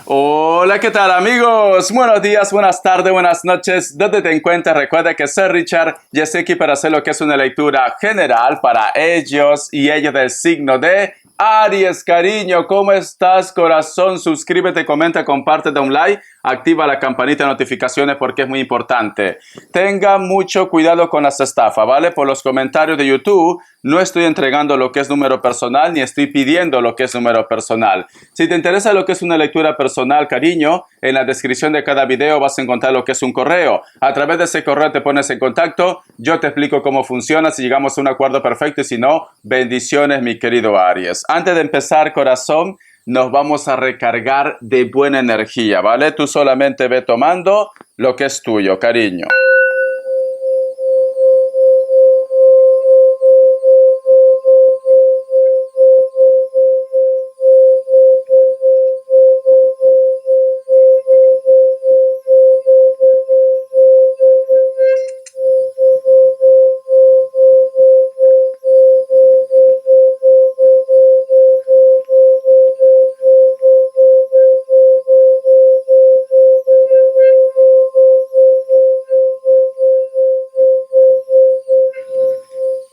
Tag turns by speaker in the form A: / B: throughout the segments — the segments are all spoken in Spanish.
A: Hola, ¿qué tal amigos? Buenos días, buenas tardes, buenas noches. ¿Dónde te encuentras? Recuerda que soy Richard y estoy aquí para hacer lo que es una lectura general para ellos y ellos del signo de Aries. Cariño, ¿cómo estás, corazón? Suscríbete, comenta, comparte, da un like, activa la campanita de notificaciones porque es muy importante. Tenga mucho cuidado con las estafas, ¿vale? Por los comentarios de YouTube no estoy entregando lo que es número personal ni estoy pidiendo lo que es número personal. Si te interesa lo que es una lectura personal, cariño, en la descripción de cada video vas a encontrar lo que es un correo. A través de ese correo te pones en contacto, yo te explico cómo funciona, si llegamos a un acuerdo perfecto y si no, bendiciones, mi querido Aries. Antes de empezar, corazón, nos vamos a recargar de buena energía, ¿vale? Tú solamente ve tomando lo que es tuyo, cariño.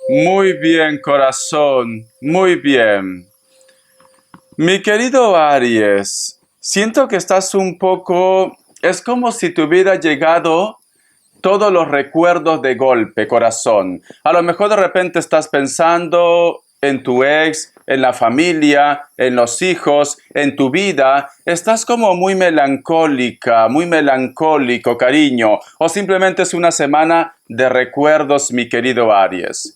A: Muy bien, corazón, muy bien. Mi querido Aries, siento que estás un poco... Es como si te hubiera llegado todos los recuerdos de golpe, corazón. A lo mejor de repente estás pensando en tu ex, en la familia, en los hijos, en tu vida. Estás como muy melancólica, muy melancólico, cariño. O simplemente es una semana de recuerdos, mi querido Aries.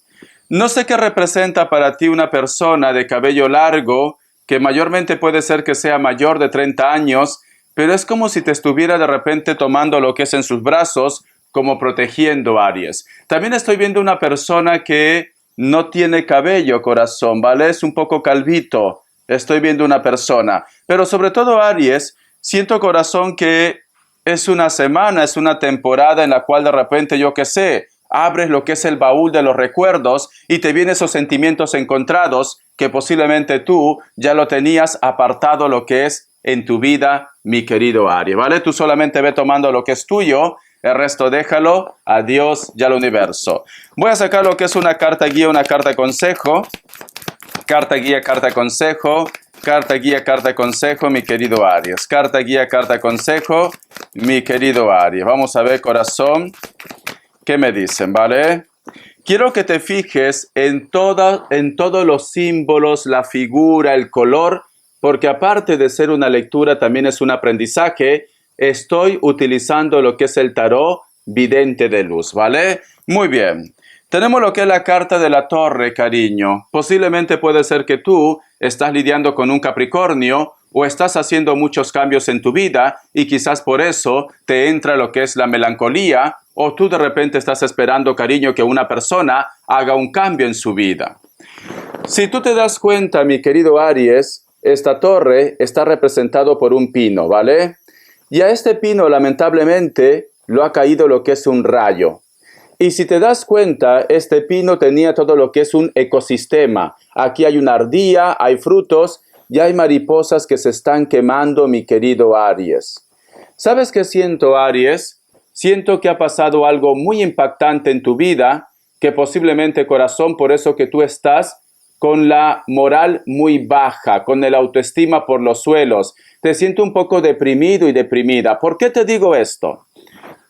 A: No sé qué representa para ti una persona de cabello largo, que mayormente puede ser que sea mayor de 30 años, pero es como si te estuviera de repente tomando lo que es en sus brazos, como protegiendo Aries. También estoy viendo una persona que no tiene cabello, corazón, ¿vale? Es un poco calvito. Estoy viendo una persona. Pero sobre todo Aries, siento, corazón, que es una semana, es una temporada en la cual de repente, yo qué sé, abres lo que es el baúl de los recuerdos y te vienen esos sentimientos encontrados que posiblemente tú ya lo tenías apartado lo que es en tu vida, mi querido Aries, ¿vale? Tú solamente ve tomando lo que es tuyo, el resto déjalo a Dios y al universo. Voy a sacar lo que es una carta guía, una carta consejo. Carta guía, carta consejo. Carta guía, carta consejo, mi querido Aries. Carta guía, carta consejo, mi querido Aries. Vamos a ver, corazón, ¿qué me dicen, vale? Quiero que te fijes en todos los símbolos, la figura, el color, porque aparte de ser una lectura, también es un aprendizaje. Estoy utilizando lo que es el tarot vidente de luz, ¿vale? Muy bien. Tenemos lo que es la carta de la torre, cariño. Posiblemente puede ser que tú estás lidiando con un Capricornio o estás haciendo muchos cambios en tu vida y quizás por eso te entra lo que es la melancolía o tú de repente estás esperando, cariño, que una persona haga un cambio en su vida. Si tú te das cuenta, mi querido Aries, esta torre está representado por un pino, ¿vale? Y a este pino, lamentablemente, lo ha caído lo que es un rayo. Y si te das cuenta, este pino tenía todo lo que es un ecosistema. Aquí hay una ardilla, hay frutos y hay mariposas que se están quemando, mi querido Aries. ¿Sabes qué siento, Aries? Siento que ha pasado algo muy impactante en tu vida, que posiblemente, corazón, por eso que tú estás con la moral muy baja, con el autoestima por los suelos. Te siento un poco deprimido y deprimida. ¿Por qué te digo esto?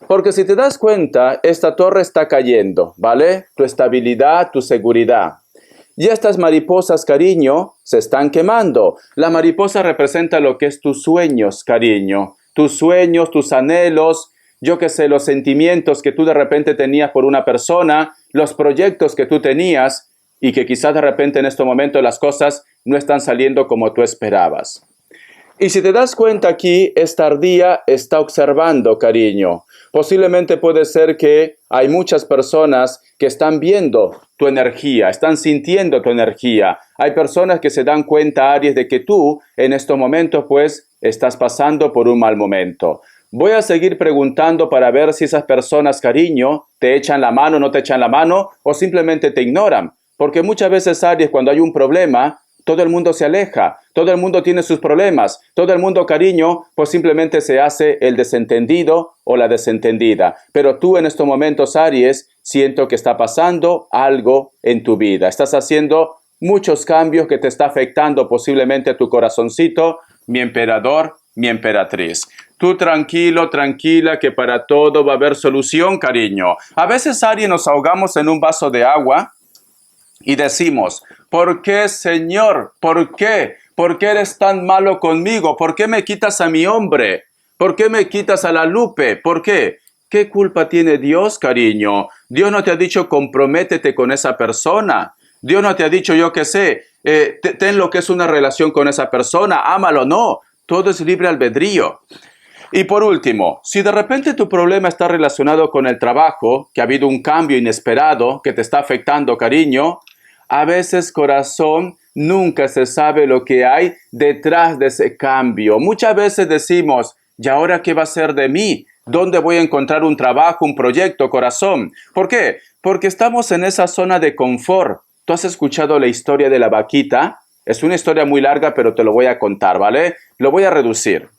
A: Porque si te das cuenta, esta torre está cayendo, ¿vale? Tu estabilidad, tu seguridad. Y estas mariposas, cariño, se están quemando. La mariposa representa lo que es tus sueños, cariño. Tus sueños, tus anhelos, yo qué sé, los sentimientos que tú de repente tenías por una persona, los proyectos que tú tenías y que quizás de repente en este momento las cosas no están saliendo como tú esperabas. Y si te das cuenta aquí, esta ardilla está observando, cariño. Posiblemente puede ser que hay muchas personas que están viendo tu energía, están sintiendo tu energía. Hay personas que se dan cuenta, Aries, de que tú en estos momentos pues estás pasando por un mal momento. Voy a seguir preguntando para ver si esas personas, cariño, te echan la mano, no te echan la mano o simplemente te ignoran. Porque muchas veces, Aries, cuando hay un problema, todo el mundo se aleja, todo el mundo tiene sus problemas, todo el mundo, cariño, pues simplemente se hace el desentendido o la desentendida. Pero tú en estos momentos, Aries, siento que está pasando algo en tu vida. Estás haciendo muchos cambios que te está afectando posiblemente tu corazoncito, mi emperador, mi emperatriz. Tú tranquilo, tranquila, que para todo va a haber solución, cariño. A veces, Aries, nos ahogamos en un vaso de agua y decimos, ¿por qué, Señor? ¿Por qué? ¿Por qué eres tan malo conmigo? ¿Por qué me quitas a mi hombre? ¿Por qué me quitas a la Lupe? ¿Por qué? ¿Qué culpa tiene Dios, cariño? Dios no te ha dicho comprométete con esa persona. Dios no te ha dicho, yo qué sé, ten lo que es una relación con esa persona, ámalo, no. Todo es libre albedrío. Y por último, si de repente tu problema está relacionado con el trabajo, que ha habido un cambio inesperado que te está afectando, cariño, a veces, corazón, nunca se sabe lo que hay detrás de ese cambio. Muchas veces decimos, ¿y ahora qué va a ser de mí? ¿Dónde voy a encontrar un trabajo, un proyecto, corazón? ¿Por qué? Porque estamos en esa zona de confort. ¿Tú has escuchado la historia de la vaquita? Es una historia muy larga, pero te lo voy a contar, ¿vale? Lo voy a reducir.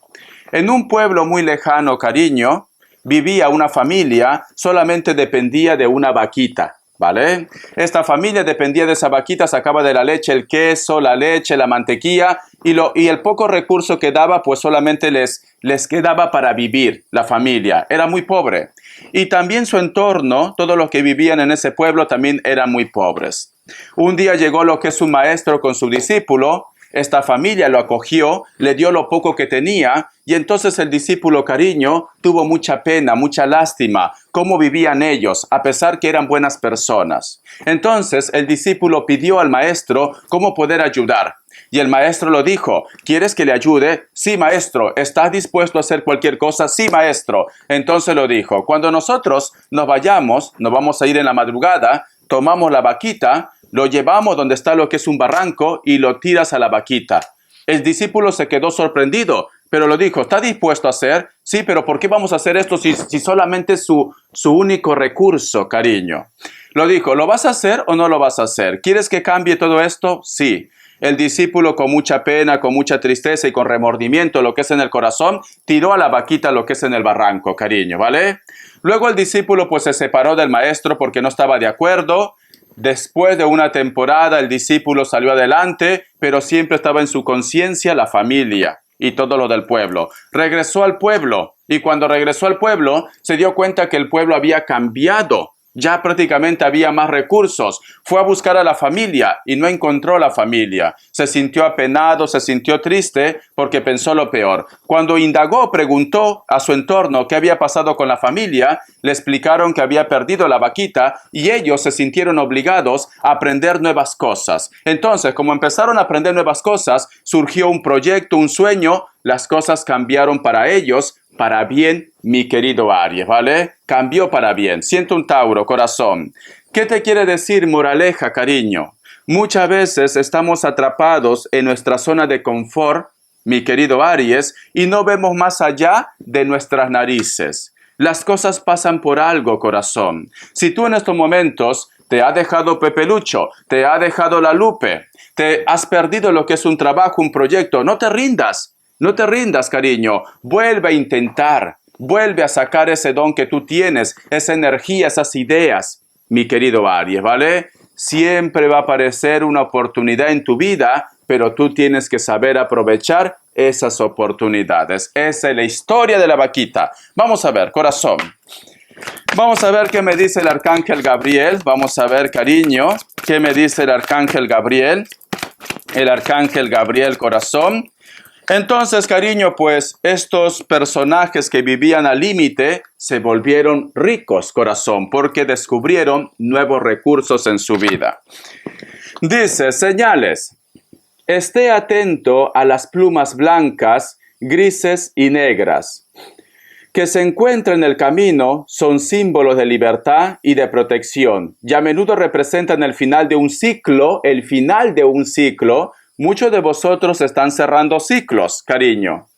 A: En un pueblo muy lejano, cariño, vivía una familia, solamente dependía de una vaquita, ¿vale? Esta familia dependía de esa vaquita, sacaba de la leche el queso, la leche, la mantequilla, y el poco recurso que daba, pues solamente les quedaba para vivir, la familia. Era muy pobre. Y también su entorno, todos los que vivían en ese pueblo también eran muy pobres. Un día llegó lo que es un maestro con su discípulo. Esta familia lo acogió, le dio lo poco que tenía, y entonces el discípulo, cariño, tuvo mucha pena, mucha lástima, cómo vivían ellos, a pesar que eran buenas personas. Entonces el discípulo pidió al maestro cómo poder ayudar. Y el maestro lo dijo, ¿quieres que le ayude? Sí, maestro. ¿Estás dispuesto a hacer cualquier cosa? Sí, maestro. Entonces lo dijo, cuando nosotros nos vayamos, nos vamos a ir en la madrugada, tomamos la vaquita, lo llevamos donde está lo que es un barranco y lo tiras a la vaquita. El discípulo se quedó sorprendido, pero lo dijo, ¿está dispuesto a hacer? Sí, pero ¿por qué vamos a hacer esto si solamente es su único recurso, cariño? Lo dijo, ¿lo vas a hacer o no lo vas a hacer? ¿Quieres que cambie todo esto? Sí. El discípulo, con mucha pena, con mucha tristeza y con remordimiento, lo que es en el corazón, tiró a la vaquita lo que es en el barranco, cariño, ¿vale? Luego el discípulo pues se separó del maestro porque no estaba de acuerdo. Después de una temporada el discípulo salió adelante, pero siempre estaba en su conciencia la familia y todo lo del pueblo. Regresó al pueblo y cuando regresó al pueblo se dio cuenta que el pueblo había cambiado. Ya prácticamente había más recursos. Fue a buscar a la familia y no encontró a la familia. Se sintió apenado, se sintió triste porque pensó lo peor. Cuando indagó, preguntó a su entorno qué había pasado con la familia, le explicaron que había perdido la vaquita y ellos se sintieron obligados a aprender nuevas cosas. Entonces, como empezaron a aprender nuevas cosas, surgió un proyecto, un sueño, las cosas cambiaron para ellos, para bien, mi querido Aries, ¿vale? Cambió para bien. Siento un Tauro, corazón. ¿Qué te quiere decir moraleja, cariño? Muchas veces estamos atrapados en nuestra zona de confort, mi querido Aries, y no vemos más allá de nuestras narices. Las cosas pasan por algo, corazón. Si tú en estos momentos te ha dejado Pepe Lucho, te ha dejado la Lupe, te has perdido lo que es un trabajo, un proyecto, no te rindas. No te rindas, cariño. Vuelve a intentar. Vuelve a sacar ese don que tú tienes, esa energía, esas ideas, mi querido Aries, ¿vale? Siempre va a aparecer una oportunidad en tu vida, pero tú tienes que saber aprovechar esas oportunidades. Esa es la historia de la vaquita. Vamos a ver, corazón. Vamos a ver qué me dice el Arcángel Gabriel. Vamos a ver, cariño, qué me dice el Arcángel Gabriel. El Arcángel Gabriel, corazón. Entonces, cariño, pues estos personajes que vivían al límite se volvieron ricos, corazón, porque descubrieron nuevos recursos en su vida. Dice, señales. Esté atento a las plumas blancas, grises y negras, que se encuentran en el camino, son símbolos de libertad y de protección, y a menudo representan el final de un ciclo, Muchos de vosotros están cerrando ciclos, cariño.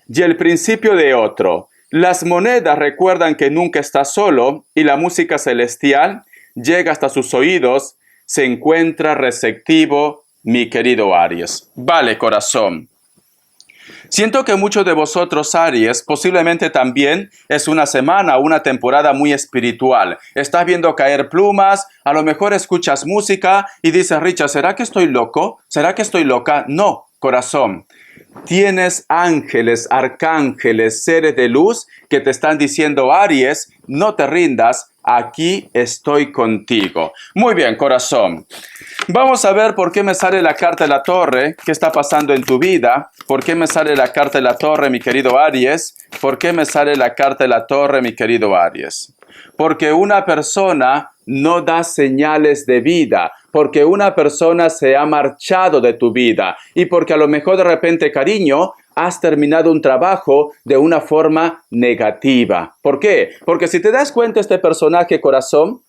A: Y el principio de otro. Las monedas recuerdan que nunca estás solo y la música celestial llega hasta sus oídos, se encuentra receptivo mi querido Aries. Vale, corazón. Siento que muchos de vosotros, Aries, posiblemente también es una semana o una temporada muy espiritual. Estás viendo caer plumas, a lo mejor escuchas música y dices, Richard, ¿será que estoy loco? ¿Será que estoy loca? No, corazón. Tienes ángeles, arcángeles, seres de luz que te están diciendo, Aries, no te rindas, aquí estoy contigo. Muy bien, corazón. Vamos a ver por qué me sale la carta de la torre, qué está pasando en tu vida, por qué me sale la carta de la torre, mi querido Aries, por qué me sale la carta de la torre, mi querido Aries. Porque una persona no da señales de vida, porque una persona se ha marchado de tu vida y porque a lo mejor de repente, cariño, has terminado un trabajo de una forma negativa. ¿Por qué? Porque si te das cuenta este personaje, corazón,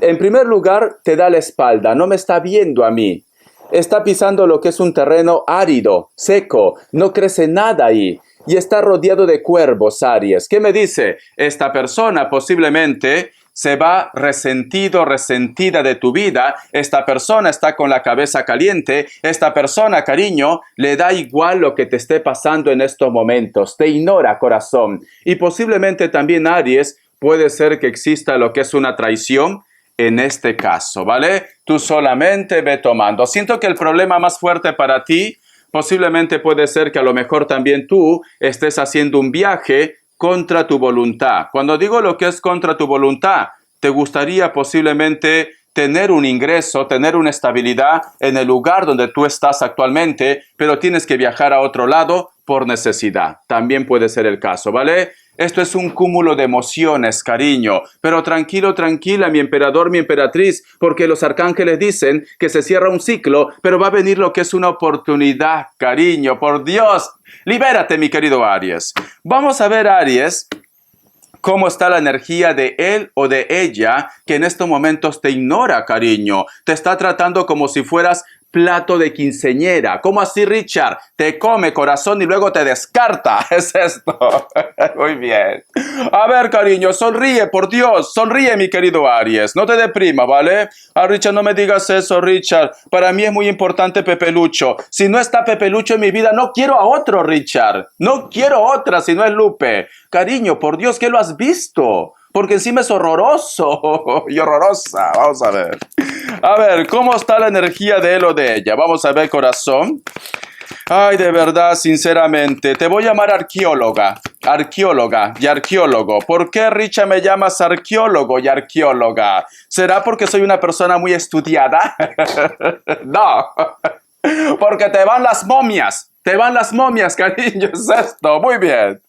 A: en primer lugar te da la espalda, no me está viendo a mí. Está pisando lo que es un terreno árido, seco, no crece nada ahí. Y está rodeado de cuervos, Aries. ¿Qué me dice? Esta persona posiblemente se va resentido, resentida de tu vida. Esta persona está con la cabeza caliente. Esta persona, cariño, le da igual lo que te esté pasando en estos momentos. Te ignora, corazón. Y posiblemente también, Aries, puede ser que exista lo que es una traición en este caso, ¿vale? Tú solamente ve tomando. Siento que el problema más fuerte para ti posiblemente puede ser que a lo mejor también tú estés haciendo un viaje contra tu voluntad. Cuando digo lo que es contra tu voluntad, te gustaría posiblemente tener un ingreso, tener una estabilidad en el lugar donde tú estás actualmente, pero tienes que viajar a otro lado por necesidad. También puede ser el caso, ¿vale? Esto es un cúmulo de emociones, cariño. Pero tranquilo, tranquila, mi emperador, mi emperatriz, porque los arcángeles dicen que se cierra un ciclo, pero va a venir lo que es una oportunidad, cariño. Por Dios, libérate, mi querido Aries. Vamos a ver, Aries, cómo está la energía de él o de ella que en estos momentos te ignora, cariño. Te está tratando como si fueras plato de quinceñera. ¿Cómo así, Richard? Te come, corazón, y luego te descarta. Es esto. Muy bien. A ver, cariño, sonríe, por Dios. Sonríe, mi querido Aries. No te deprima, ¿vale? Richard, no me digas eso, Richard. Para mí es muy importante Pepe Lucho. Si no está Pepe Lucho en mi vida, no quiero a otro, Richard. No quiero otra si no es Lupe. Cariño, por Dios, ¿qué lo has visto? Porque encima es horroroso y horrorosa. Vamos a ver. A ver, ¿cómo está la energía de él o de ella? Vamos a ver, corazón. Ay, de verdad, sinceramente, te voy a llamar arqueóloga y arqueólogo. ¿Por qué, Richa, me llamas arqueólogo y arqueóloga? ¿Será porque soy una persona muy estudiada? No, porque te van las momias. Te van las momias, cariño, es esto. Muy bien.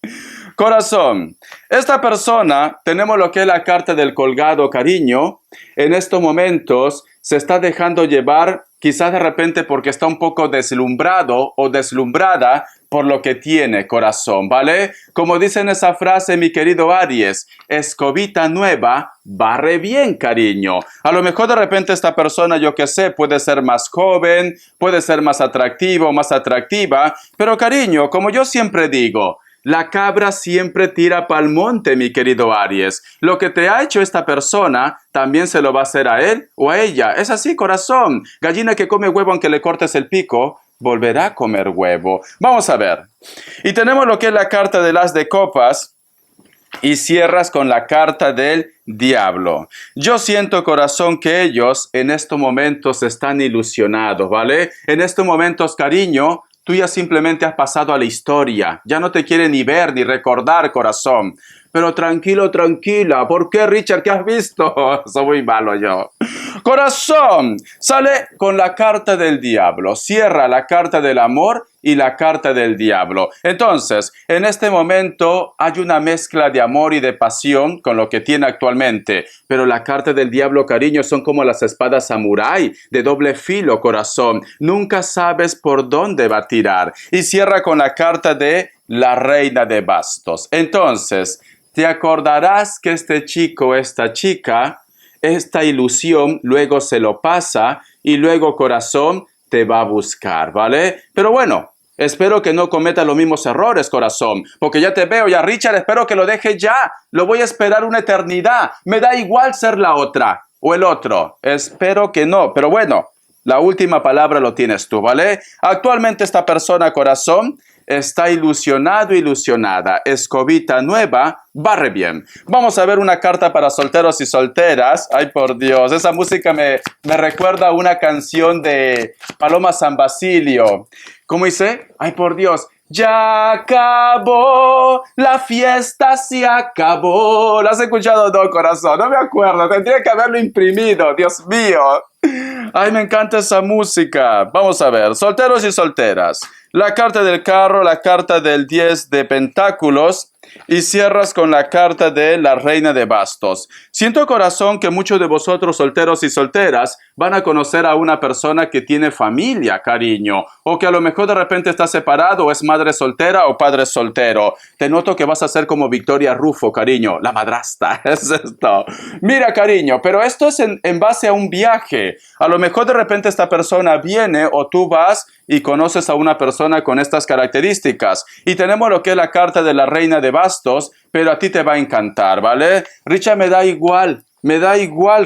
A: Corazón, esta persona, tenemos lo que es la carta del colgado, cariño. En estos momentos se está dejando llevar, quizás de repente porque está un poco deslumbrado o deslumbrada por lo que tiene, corazón, ¿vale? Como dice en esa frase, mi querido Aries, escobita nueva, barre bien, cariño. A lo mejor de repente esta persona, yo qué sé, puede ser más joven, puede ser más atractivo, más atractiva, pero cariño, como yo siempre digo, la cabra siempre tira pa'l monte, mi querido Aries. Lo que te ha hecho esta persona, también se lo va a hacer a él o a ella. Es así, corazón. Gallina que come huevo aunque le cortes el pico, volverá a comer huevo. Vamos a ver. Y tenemos lo que es la carta del as de copas y cierras con la carta del diablo. Yo siento, corazón, que ellos en estos momentos están ilusionados, ¿vale? En estos momentos, cariño, tú ya simplemente has pasado a la historia. Ya no te quiere ni ver ni recordar, corazón. Pero tranquilo, tranquila. ¿Por qué, Richard? ¿Qué has visto? Soy muy malo yo. Corazón, sale con la carta del diablo. Cierra la carta del amor y la carta del diablo. Entonces, en este momento hay una mezcla de amor y de pasión con lo que tiene actualmente. Pero la carta del diablo, cariño, son como las espadas samurái de doble filo, corazón. Nunca sabes por dónde va a tirar. Y cierra con la carta de la reina de bastos. Entonces, te acordarás que este chico, esta chica, esta ilusión luego se lo pasa y luego, corazón, te va a buscar, ¿vale? Pero bueno, espero que no cometa los mismos errores, corazón, porque ya te veo, ya Richard, espero que lo deje ya. Lo voy a esperar una eternidad. Me da igual ser la otra o el otro. Espero que no, pero bueno, La última palabra lo tienes tú, ¿vale? Actualmente esta persona, corazón, está ilusionado, ilusionada. Escobita nueva, barre bien. Vamos a ver una carta para solteros y solteras. Ay, por Dios, esa música me recuerda a una canción de Paloma San Basilio. ¿Cómo dice? Ay, por Dios. Ya acabó, la fiesta se acabó. ¿La has escuchado? No, corazón, no me acuerdo. Tendría que haberlo imprimido, Dios mío. Ay, me encanta esa música. Vamos a ver, solteros y solteras. La carta del carro, la carta del 10 de pentáculos y cierras con la carta de la reina de bastos. Siento, corazón, que muchos de vosotros, solteros y solteras, van a conocer a una persona que tiene familia, cariño, o que a lo mejor de repente está separado o es madre soltera o padre soltero. Te noto que vas a ser como Victoria Rufo, cariño, la madrastra. Es esto. Mira, cariño, pero esto es en base a un viaje. A lo mejor de repente esta persona viene o tú vas y conoces a una persona con estas características. Y tenemos lo que es la carta de la reina de bastos, pero a ti te va a encantar, ¿vale? Richard, me da igual,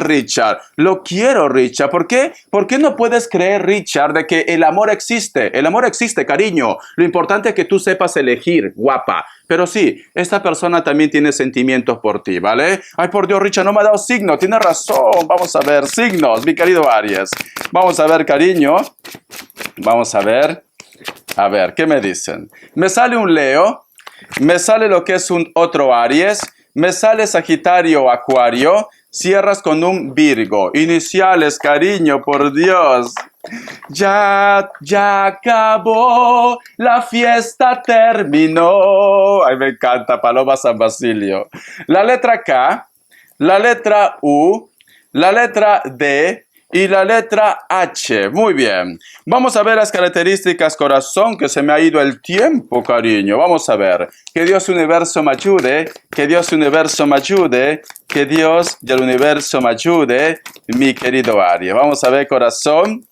A: Richard. Lo quiero, Richard. ¿Por qué? ¿Por qué no puedes creer, Richard, de que el amor existe? El amor existe, cariño. Lo importante es que tú sepas elegir, guapa. Pero sí, esta persona también tiene sentimientos por ti, ¿vale? Ay, por Dios, Richard, no me ha dado signo. Tienes razón. Vamos a ver, signos, mi querido Aries. Vamos a ver, cariño. Vamos a ver. A ver, ¿qué me dicen? Me sale un Leo. Me sale lo que es un otro Aries. Me sale Sagitario, Acuario. Cierras con un Virgo. Iniciales, cariño, por Dios. Ya acabó, la fiesta terminó. Ay, me encanta, Paloma San Basilio. La letra K, la letra U, la letra D y la letra H. Muy bien. Vamos a ver las características, corazón, que se me ha ido el tiempo, cariño. Vamos a ver. Que Dios universo me ayude. Que Dios universo me ayude. Que Dios del universo me ayude, mi querido Aries. Vamos a ver, corazón.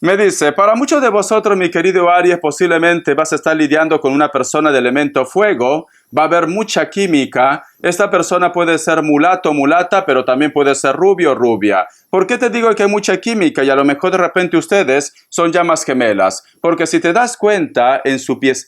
A: Me dice, para muchos de vosotros, mi querido Aries, posiblemente vas a estar lidiando con una persona de elemento fuego. Va a haber mucha química. Esta persona puede ser mulato, mulata, pero también puede ser rubio, rubia. ¿Por qué te digo que hay mucha química y a lo mejor de repente ustedes son llamas gemelas? Porque si te das cuenta,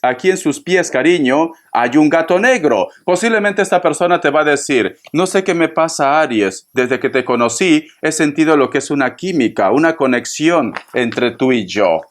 A: aquí en sus pies, cariño, hay un gato negro. Posiblemente esta persona te va a decir, no sé qué me pasa, Aries. Desde que te conocí, he sentido lo que es una química, una conexión entre tú y yo.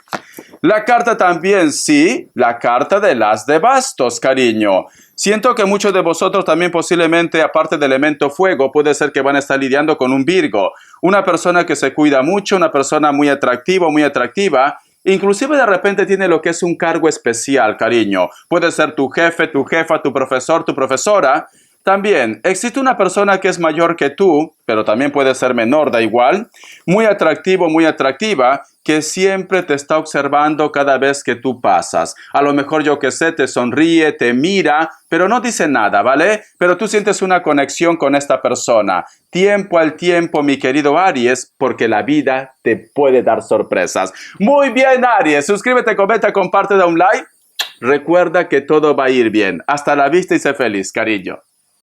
A: La carta también, sí, la carta del as de bastos, cariño. Siento que muchos de vosotros también posiblemente, aparte del elemento fuego, puede ser que van a estar lidiando con un Virgo. Una persona que se cuida mucho, una persona muy atractiva, muy atractiva. Inclusive de repente tiene lo que es un cargo especial, cariño. Puede ser tu jefe, tu jefa, tu profesor, tu profesora. También existe una persona que es mayor que tú, pero también puede ser menor, da igual. Muy atractivo, muy atractiva, que siempre te está observando cada vez que tú pasas. A lo mejor, yo que sé, te sonríe, te mira, pero no dice nada, ¿vale? Pero tú sientes una conexión con esta persona. Tiempo al tiempo, mi querido Aries, porque la vida te puede dar sorpresas. Muy bien, Aries. Suscríbete, comenta, comparte, da un like. Recuerda que todo va a ir bien. Hasta la vista y sé feliz, cariño.